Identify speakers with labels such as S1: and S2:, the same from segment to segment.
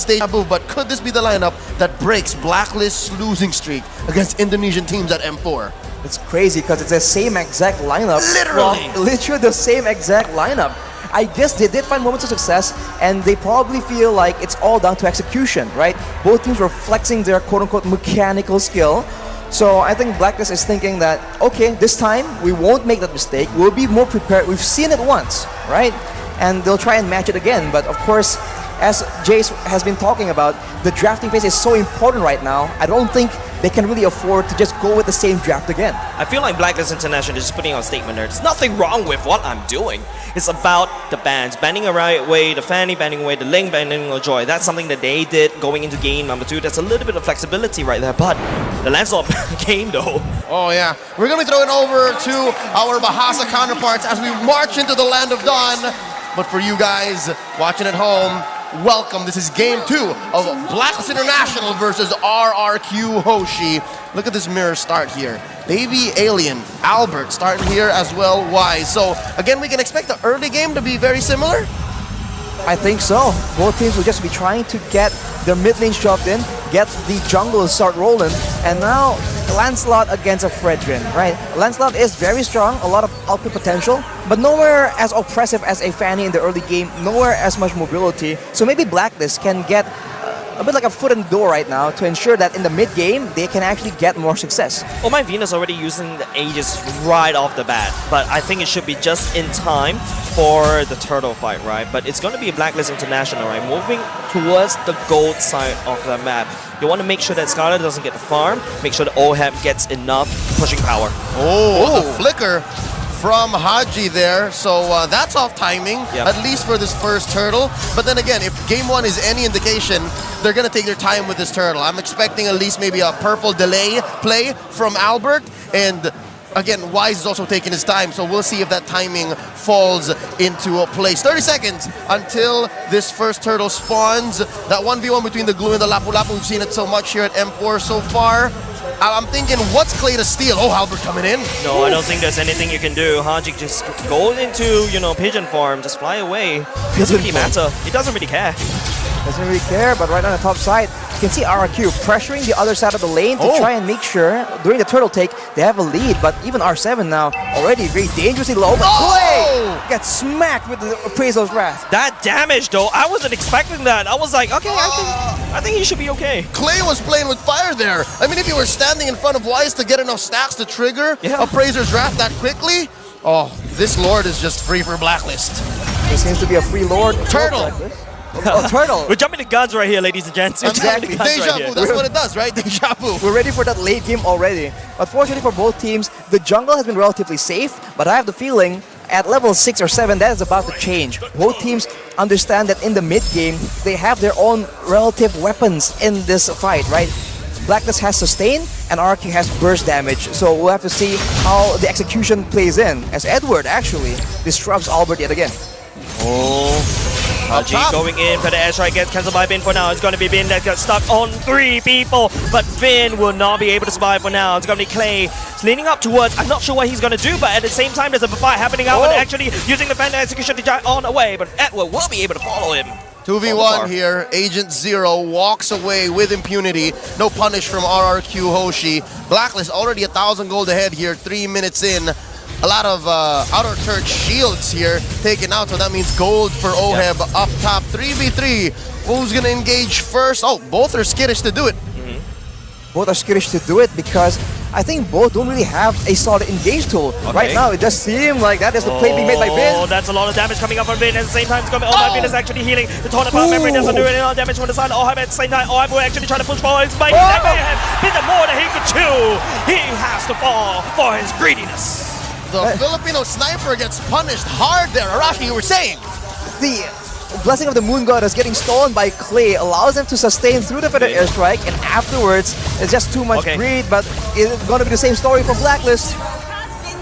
S1: it's deja vu, but could this be the lineup that breaks Blacklist's losing streak against Indonesian teams at M4?
S2: It's crazy because it's the same exact lineup. Literally the same exact lineup. I guess they did find moments of success, and they probably feel like it's all down to execution, right? Both teams were flexing their quote-unquote mechanical skill. So I think Blacklist is thinking that, okay, this time we won't make that mistake. We'll be more prepared. We've seen it once, right? And they'll try and match it again. But of course, as Jace has been talking about, the drafting phase is so important right now. I don't think they can really afford to just go with the same draft again.
S3: I feel like Blacklist International is just putting out a statement there. There's nothing wrong with what I'm doing. It's about the bans, banning away the Fanny, banning away the Ling, banning away Joy. That's something that they did going into game number 2. There's a little bit of flexibility right there, but the Lancelot game though.
S1: Oh yeah, we're gonna be throwing over to our Bahasa counterparts as we march into the land of dawn. But for you guys watching at home, welcome. This is game 2 of Blacklist International versus RRQ Hoshi. Look at this mirror start here. Baby Alien, Albert starting here as well. Why? So again, we can expect the early game to be very similar?
S2: I think so. Both teams will just be trying to get their mid lane shoved in, get the jungle to start rolling, and now Lancelot against a Fredrin, right? Lancelot is very strong, a lot of output potential, but nowhere as oppressive as a Fanny in the early game, nowhere as much mobility. So maybe Blacklist can get a bit like a foot in the door right now to ensure that in the mid game they can actually get more success.
S3: Well, my Venus already using the Aegis right off the bat, but I think it should be just in time for the turtle fight, right? But it's going to be a Blacklist International, right? Moving towards the gold side of the map. You want to make sure that Scarlet doesn't get the farm, make sure that Oheb gets enough pushing power.
S1: Oh, a flicker from Haji there, so that's off timing, at least for this first turtle. But then again, if game 1 is any indication, they're going to take their time with this turtle. I'm expecting at least maybe a purple delay play from Albert, and again, Wise is also taking his time, so we'll see if that timing falls into place. 30 seconds until this first turtle spawns. That 1v1 between the Glue and the Lapu Lapu, we've seen it so much here at M4 so far. I'm thinking, what's Clay to steal? Oh, Albert coming in.
S3: No, I don't think there's anything you can do. Haji just go into, pigeon form, just fly away. It doesn't really matter. It doesn't really care.
S2: Doesn't really care, but right on the top side, you can see RRQ pressuring the other side of the lane to try and make sure during the turtle take they have a lead. But even R7 now already very dangerously low. But Clay gets smacked with the Appraisal's Wrath.
S3: That damage though, I wasn't expecting that. I was like, okay, I think he should be okay.
S1: Clay was playing with fire there. I mean, if you were standing in front of Wise to get enough stacks to trigger Appraiser's Wrath that quickly, oh, this Lord is just free for Blacklist.
S2: There seems to be a free Lord.
S1: Turtle.
S2: Oh, turtle.
S3: We're jumping the guns right here, ladies and gents.
S1: Exactly. Deja vu, that's what it does, right? Deja vu.
S2: We're ready for that late game already. But fortunately for both teams, the jungle has been relatively safe, but I have the feeling at level 6 or 7, that is about to change. Both teams understand that in the mid game, they have their own relative weapons in this fight, right? Blacklist has sustain and RRQ has burst damage, so we'll have to see how the execution plays in, as Edward actually disrupts Albert yet again.
S3: Haji going in for the airstrike, gets cancelled by Bin for now. It's going to be Bin that got stuck on 3 people, but Bin will not be able to survive for now. It's going to be Clay leaning up towards, I'm not sure what he's going to do, but at the same time there's a fight happening out and actually using the Panda execution to giant on away, but Edward will be able to follow him.
S1: 2v1 here, Agent Zero walks away with impunity. No punish from RRQ Hoshi. Blacklist already 1,000 gold ahead here, 3 minutes in. A lot of outer church shields here taken out, so that means gold for Oheb up top. 3v3. Who's going to engage first? Oh, both are skittish to do it.
S2: Both are skittish to do it because I think both don't really have a solid engage tool. Right now, it just seems like that is the play being made by Bin.
S3: Oh, that's a lot of damage coming up from Bin. At the same time, it's going to be, my Bin is actually healing. The Tornado Power Memory doesn't do any damage from the side. Oheb at the same time. Oheb will actually try to push forward. He's making that mayhem. Bit more than he could chew. He has to fall for his greediness.
S1: The Filipino sniper gets punished hard there. Arashi, you were saying.
S2: The Blessing of the Moon Goddess getting stolen by Clay allows them to sustain through the Federal Airstrike, and afterwards, it's just too much greed, but it's going to be the same story for Blacklist.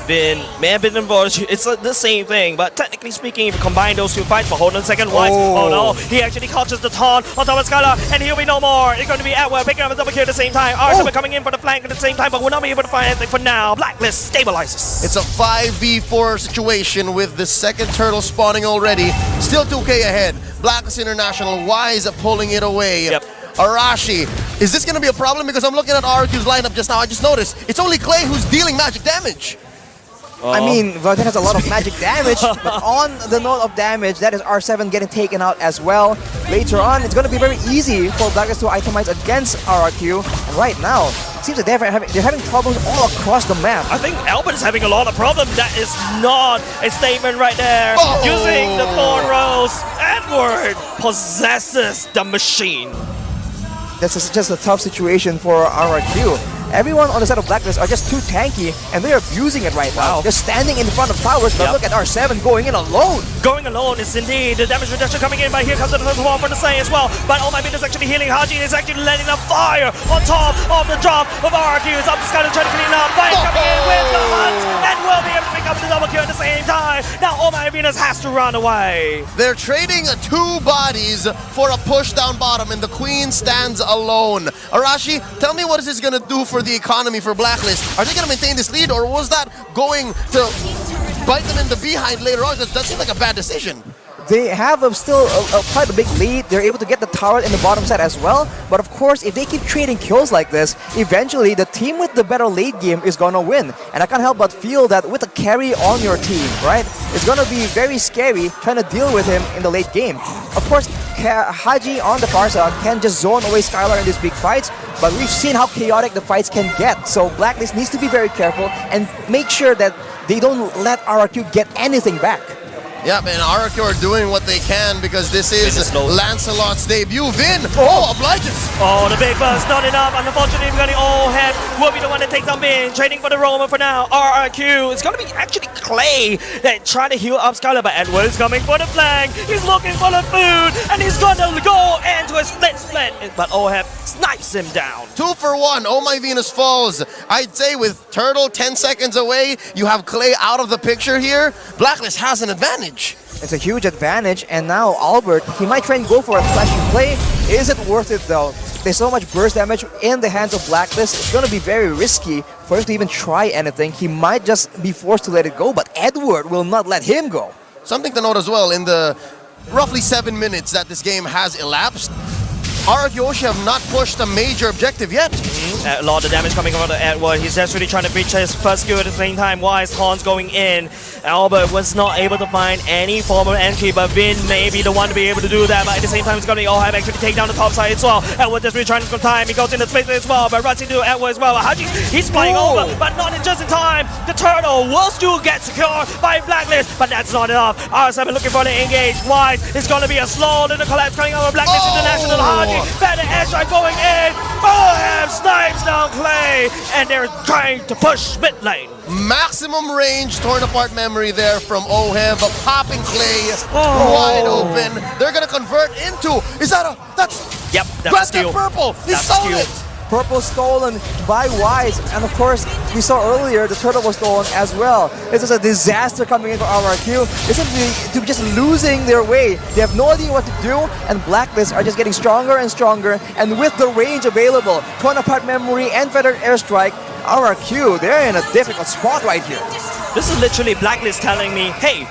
S3: Bin may have been involved. It's the same thing, but technically speaking, if you combine those 2 fights, but hold on a second, Wise. Oh no, he actually catches the taunt on top of Skylar, and he'll be no more. It's going to be Edward picking up a double kill at the same time. Arsenal coming in for the flank at the same time, but will not be able to find anything for now. Blacklist stabilizes.
S1: It's a 5v4 situation with the second turtle spawning already. Still 2k ahead. Blacklist International, Wise pulling it away.
S3: Yep.
S1: Arashi, is this going to be a problem? Because I'm looking at RQ's lineup just now. I just noticed it's only Clay who's dealing magic damage.
S2: I mean, Varden has a lot of magic damage, but on the note of damage, that is R7 getting taken out as well. Later on, it's going to be very easy for Blacklist to itemize against RRQ. And right now, it seems that they're having problems all across the map.
S3: I think Albert is having a lot of problems. That is not a statement right there.
S1: Oh.
S3: Using the Thorn Rose, Edward possesses the machine.
S2: This is just a tough situation for RRQ. Everyone on the side of Blacklist are just too tanky, and they're abusing it right now.
S3: Wow.
S2: They're standing in front of towers, but look at R7 going in alone.
S3: Going alone is indeed the damage reduction coming in, but here comes the wall from the Say as well. But oh my goodness, actually healing. Haji is actually letting a fire on top of the drop of RQ. It's up to Skyler trying to clean up. Fight coming in with the hunt, and will be able to pick up the double kill at the same time. Now oh my Venus has to run away.
S1: They're trading 2 bodies for a push down bottom, and the Queen stands alone. Arashi, tell me what is this going to do for the economy for Blacklist? Are they going to maintain this lead, or was that going to bite them in the behind later on? Because that seems like a bad decision.
S2: They have still quite a big lead. They're able to get the tower in the bottom side as well. But of course, if they keep trading kills like this, eventually the team with the better late game is going to win. And I can't help but feel that with a carry on your team, right, it's going to be very scary trying to deal with him in the late game. Of course, Haji on the far side can just zone away Skylar in these big fights, but we've seen how chaotic the fights can get. So Blacklist needs to be very careful and make sure that they don't let RRQ get anything back.
S1: Yeah, man, RQ are doing what they can because this is Lancelot's debut. Vin, obliges.
S3: Oh, the big burst, not enough. And unfortunately, we're going to all head will be the one that takes on Vin. Trading for the Roman for now. RRQ. It's going to be actually Clay that trying to heal up Skylar, but Edward is coming for the flank. He's looking for the food, and he's going to go into a split. But Oheb snipes him down.
S1: 2 for 1. Oh my Venus falls. I'd say with Turtle 10 seconds away, you have Clay out of the picture here. Blacklist has an advantage.
S2: It's a huge advantage, and now Albert, he might try and go for a flashy play. Is it worth it though? There's so much burst damage in the hands of Blacklist. It's going to be very risky for him to even try anything. He might just be forced to let it go, but Edward will not let him go.
S1: Something to note as well, in the roughly 7 minutes that this game has elapsed, Hoshi have not pushed a major objective yet.
S3: A lot of damage coming out of Edward. He's just really trying to reach his first skill at the same time. Wise Horns going in. Albert was not able to find any form of entry, but Vin may be the one to be able to do that. But at the same time, it's going to be Ohab actually take down the top side as well. Edward just really trying to time. He goes into space as well, but runs into Edward as well. Haji, he's flying over, but not in just in time. The turtle will still get secured by Blacklist, but that's not enough. R7 looking for the engage. Wise is going to be a slow little collapse coming out of Blacklist International. Haji, better airstrike going in. Ohab snipes down Clay, and they're trying to push mid lane.
S1: Maximum range, torn apart memory there from Oheb, popping Clay wide open. They're gonna convert into, is that a, that's,
S3: yep, that's
S1: grab
S3: skill.
S1: that purple, he stole it.
S2: Purple stolen by Wise, and of course, we saw earlier the turtle was stolen as well. This is a disaster coming in for RRQ. They seem to be just losing their way. They have no idea what to do, and Blacklist are just getting stronger and stronger, and with the range available, torn apart memory and feathered airstrike, RRQ, they're in a difficult spot right here.
S3: This is literally Blacklist telling me, hey,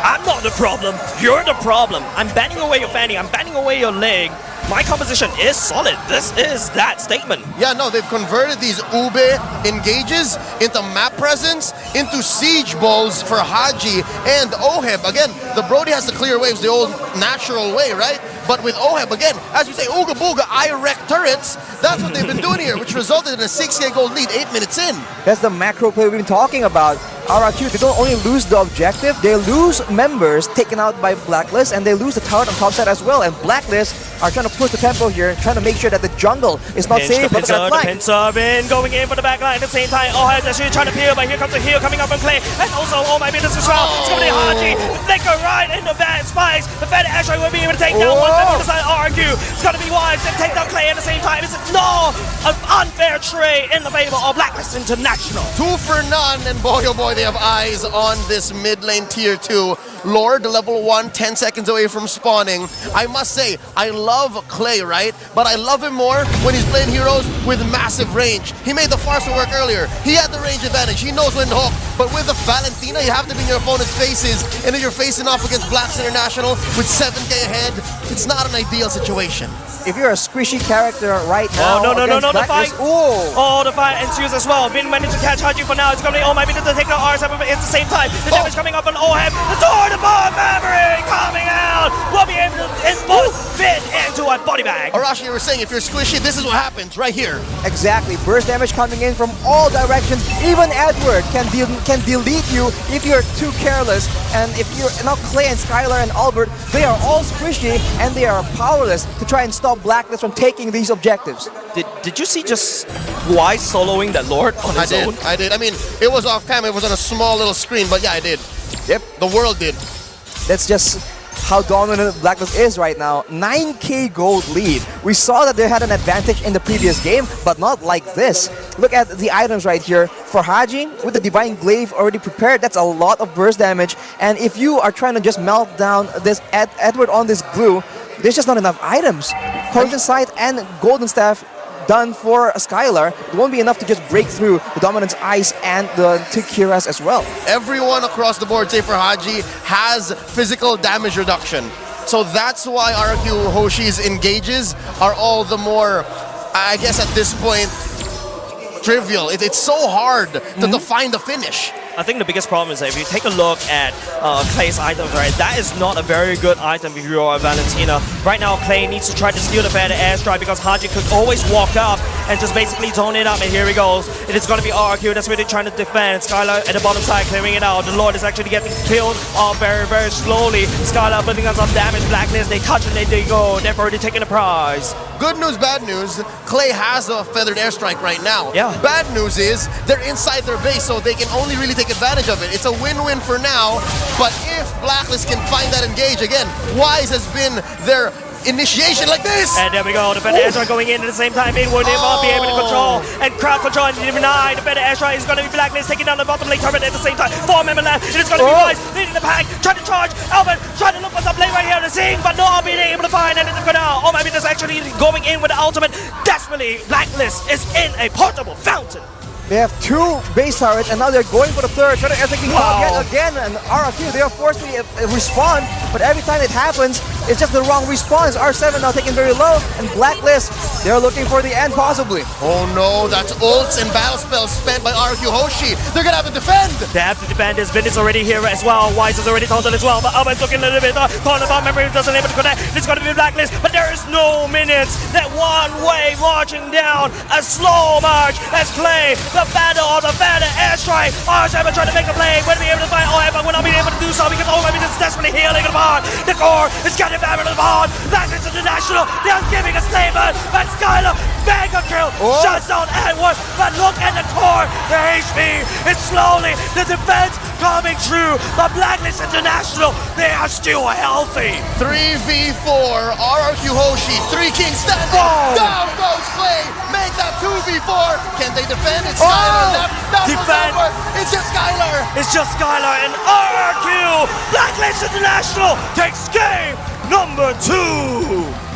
S3: I'm not the problem, you're the problem. I'm banning away your fanny, I'm banning away your leg. My composition is solid. This is that statement.
S1: Yeah, no, they've converted these Ube engages into map presence, into siege balls for Haji and Oheb. Again, the Brody has to clear waves the old natural way, right? But with Oheb, again, as you say, Ooga Booga, I wreck turrets. That's what they've been doing here, which resulted in a 6K gold lead 8 minutes in.
S2: That's the macro play we've been talking about. RRQ, they don't only lose the objective, they lose members taken out by Blacklist, and they lose the tower on top side as well. And Blacklist are trying to push the tempo here, trying to make sure that the jungle is not safe.
S3: The pincer in, going in for the back line at the same time. Oh, that's really trying to peel, but here comes the heal coming up from Clay. And also, oh my goodness as well. It's going to be Haji. Flicker right in the bad spikes. The Fed actually will be able to take down one member on the side of RQ. It's going to be Wise and take down Clay at the same time. It's an unfair trade in the favor of Blacklist International.
S1: 2 for none, and boy oh boy, they have eyes on this mid lane tier 2. Lord, level 1, 10 seconds away from spawning. I must say, I love Clay, right? But I love him more when he's playing heroes with massive range. He made the Farsa work earlier. He had the range advantage. He knows when to hook. But with the Valentina, you have to be in your opponent's faces. And if you're facing off against Blacks International with 7k ahead, it's not an ideal situation.
S2: If you're a squishy character right now,
S3: Oh, no,
S2: against
S3: the fight.
S2: Blacklist, ooh.
S3: Oh, the fight ensues as well. Vin managed to catch Haji for now. It's going to be, oh my goodness, to take the R7 at the same time. The damage coming up on Ohem. The door, the bomb memory coming out. We'll be able to input Vin into a body bag.
S1: Arashi, you were saying if you're squishy, this is what happens right here.
S2: Exactly. Burst damage coming in from all directions. Even Edward can delete you if you're too careless. And if you're not Clay and Skylar and Albert, they are all squishy and they are powerless to try and stop Blacklist from taking these objectives.
S3: Did you see just why soloing that Lord on his own?
S1: I did. I mean, it was off cam. It was on a small little screen, but yeah, I did.
S2: Yep.
S1: The world did.
S2: That's just how dominant Blacklist is right now. 9k gold lead. We saw that they had an advantage in the previous game, but not like this. Look at the items right here. For Haji, with the Divine Glaive already prepared, that's a lot of burst damage. And if you are trying to just melt down this Edward on this glue, there's just not enough items. Poison Sight and Golden Staff done for Skylar. It won't be enough to just break through the Dominance Ice and the Tikiras as well.
S1: Everyone across the board, say for Haji, has physical damage reduction. So that's why RQ Hoshi's engages are all the more, I guess at this point, trivial. It's so hard to find the finish.
S3: I think the biggest problem is that if you take a look at Clay's items, right, that is not a very good item if you are Valentina. Right now, Clay needs to try to steal the better airstrike because Haji could always walk up and just basically zone it up. And here he goes. It is going to be RQ that's really trying to defend. Skylar at the bottom side clearing it out. The Lord is actually getting killed very, very slowly. Skylar putting on some damage. Blacklist, they touch and they go. They've already taken the prize.
S1: Good news, bad news. Clay has a feathered airstrike right now.
S3: Yeah.
S1: Bad news is they're inside their base, so they can only really take advantage of it. It's a win-win for now, but if Blacklist can find that engage again, Wise has been their initiation like this.
S3: And there we go. The better airstrike going in at the same time. It would not be able to control and crowd control and deny. The better airstrike is going to be Blacklist taking down the bottom lane turret at the same time. 4 member left. It is going to be Wise leading the pack, trying to charge. Albert trying to look for some play right here to sing, but not being able to find anything for now. Oh my goodness, actually going in with the ultimate. Desperately, Blacklist is in a portable fountain.
S2: They have 2 base turrets and now they're going for the third. Trying to execute yet again, and RQ, they are forced to respawn, but every time it happens, it's just the wrong respawns. R7 now taken very low, and Blacklist, they're looking for the end possibly.
S1: Oh no, that's ults and battle spells spent by RQ Hoshi. They're gonna have to defend.
S3: They have to defend this. Vin is already here as well. Wise is already taunted as well, but Albert's looking a little bit. Corner bomb memory doesn't able to connect. It's going to be Blacklist, but there is no minutes. That one way marching down, a slow march as Clay, the battle of the better airstrike. R7 trying to make a play. Will be able to find OM, but will not be able to do so because OM is desperately healing the bond. The core is getting back to the bond. Blacklist International, they are giving a statement, but Skylar, mega kill, shuts down Edward, but look at the core. The HP is slowly, the defense coming through, but Blacklist International, they are still healthy.
S1: 3v4, RQ Hoshi, 3 kings standing. Down goes Clay. Make that 2v4. Can they defend? It's Skylar left. That
S3: Defend.
S1: was over. It's just Skylar.
S3: It's just Skylar and RQ. Blacklist International takes game number 2.